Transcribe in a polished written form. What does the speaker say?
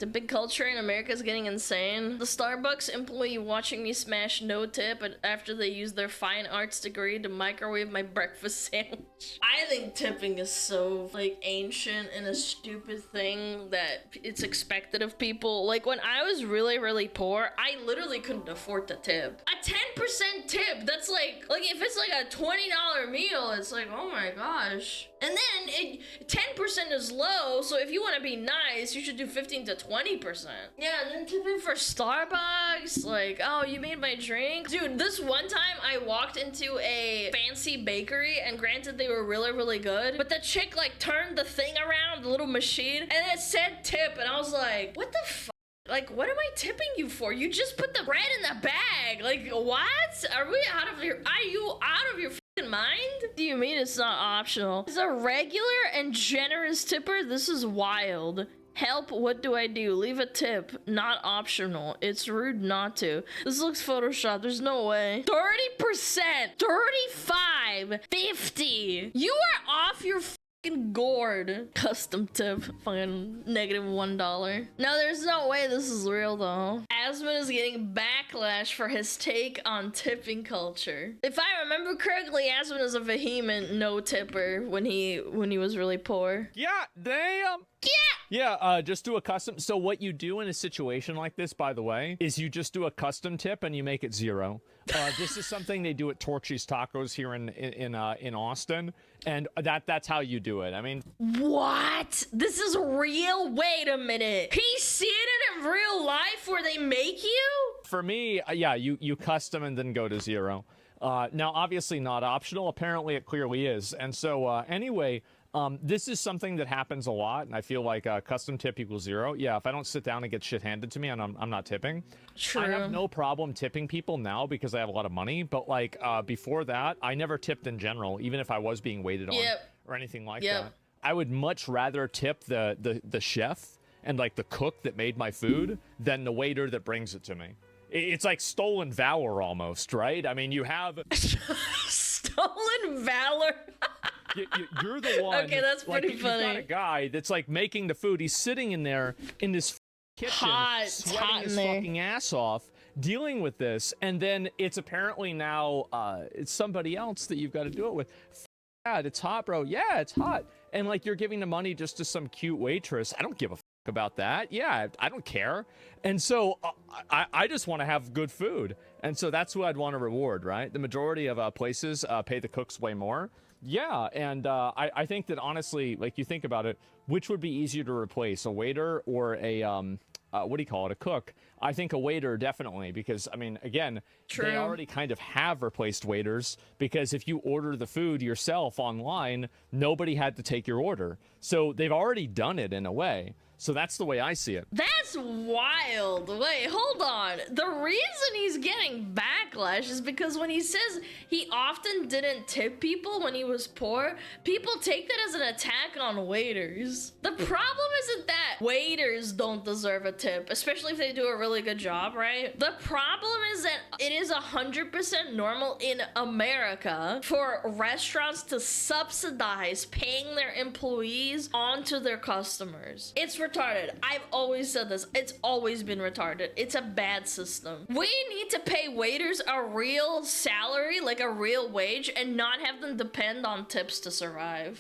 The big culture in America is getting insane. The Starbucks employee watching me smash no tip after they use their fine arts degree to microwave my breakfast sandwich. I think tipping is so, like, ancient and a stupid thing that it's expected of people. Like, when I was really, really poor, I literally couldn't afford to tip. A 10% tip, that's like if it's like a $20 meal, it's like, oh my gosh. And then 10% is low, so if you want to be nice, you should do 15 to 20%. Yeah, and then tipping for Starbucks, like, oh, you made my drink. Dude, this one time I walked into a fancy bakery, and granted they were really, really good, but the chick like turned the thing around, the little machine, and it said tip, and I was like, what the fuck? Like, what am I tipping you for? You just put the bread in the bag. Like, what? Are you out of your fucking mind? What do you mean it's not optional? As a regular and generous tipper, this is wild. Help, what do I do? Leave a tip. Not optional. It's rude not to. This looks photoshopped. There's no way. 30%. 35. 50. You are off your fucking gourd. Custom tip. Fucking -$1. No, there's no way this is real though. Asmon is getting backlash for his take on tipping culture. If I remember correctly, Asmon is a vehement no tipper when he was really poor. Yeah, damn. Yeah, just do a custom. So what you do in a situation like this, by the way, is you just do a custom tip and you make it 0. This is something they do at Torchy's Tacos here in Austin, and that's how you do it. I mean, what? This is real? Wait a minute. He's seen it in real life where they make you? for me, yeah, you custom and then go to 0. Now, obviously not optional. Apparently, it clearly is. And so, anyway. This is something that happens a lot, and I feel like custom tip equals 0. Yeah, if I don't sit down and get shit handed to me and I'm not tipping. True. I have no problem tipping people now because I have a lot of money, but like before that, I never tipped in general, even if I was being waited on or anything like that. I would much rather tip the chef and like the cook that made my food than the waiter that brings it to me. It's like stolen valor almost, right? I mean, you have stolen valor. You're the one. Okay, that's pretty funny. You've got a guy that's like making the food. He's sitting in there in this kitchen, sweating his fucking ass off, dealing with this, and then it's apparently now it's somebody else that you've got to do it with. God, it's hot, bro. Yeah, it's hot. And like you're giving the money just to some cute waitress. I don't give a about that. Yeah, I don't care. And so I just want to have good food. And so that's what I'd want to reward, right? The majority of places pay the cooks way more. Yeah, and I think that honestly, like you think about it, which would be easier to replace, a waiter or a what do you call it, a cook? I think a waiter definitely, because I mean, again, they already kind of have replaced waiters, because if you order the food yourself online, nobody had to take your order, so they've already done it in a way. So that's the way I see it. That's wild. Wait, hold on. The reason he's getting backlash is because when he says he often didn't tip people when he was poor, people take that as an attack on waiters. The problem isn't that waiters don't deserve a tip, especially if they do a really good job, right? The problem is that it is 100% normal in America for restaurants to subsidize paying their employees onto their customers. It's retarded. I've always said this. It's always been retarded. It's a bad system. We need to pay waiters a real salary, like a real wage, and not have them depend on tips to survive.